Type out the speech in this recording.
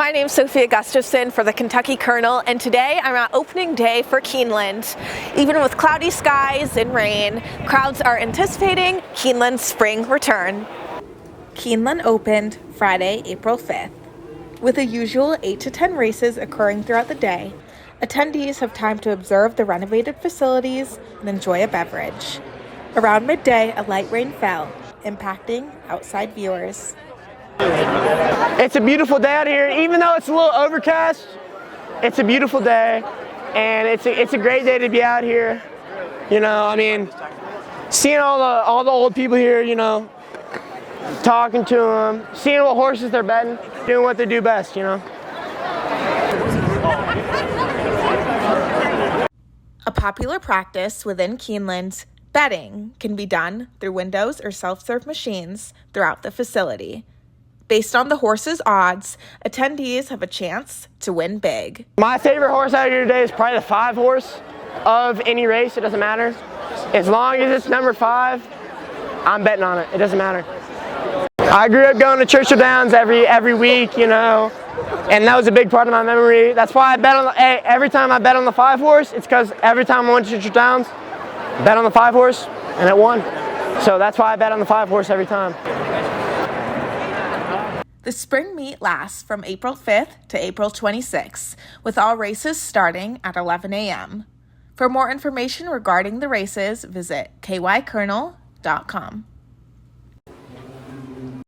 My name's Sophia Gustafson for the Kentucky Colonel, and today I'm at opening day for Keeneland. Even with cloudy skies and rain, crowds are anticipating Keeneland's spring return. Keeneland opened Friday, April 5th. With the usual 8 to 10 races occurring throughout the day, attendees have time to observe the renovated facilities and enjoy a beverage. Around midday, a light rain fell, impacting outside viewers. It's a beautiful day out here. Even though it's a little overcast, it's a beautiful day, and it's a great day to be out here. You know, I mean, seeing all the old people here, you know, talking to them, seeing what horses they're betting, doing what they do best, you know. A popular practice within Keeneland, betting can be done through windows or self-serve machines throughout the facility. Based on the horse's odds, attendees have a chance to win big. My favorite horse out here today is probably the 5 horse of any race. It doesn't matter. As long as it's number 5, I'm betting on it. It doesn't matter. I grew up going to Churchill Downs every week, you know, and that was a big part of my memory. That's why I bet on every time I bet on the 5 horse. It's because every time I went to Churchill Downs, I bet on the 5 horse and it won. So that's why I bet on the 5 horse every time. The spring meet lasts from April 5th to April 26th, with all races starting at 11 a.m. For more information regarding the races, visit kycolonel.com.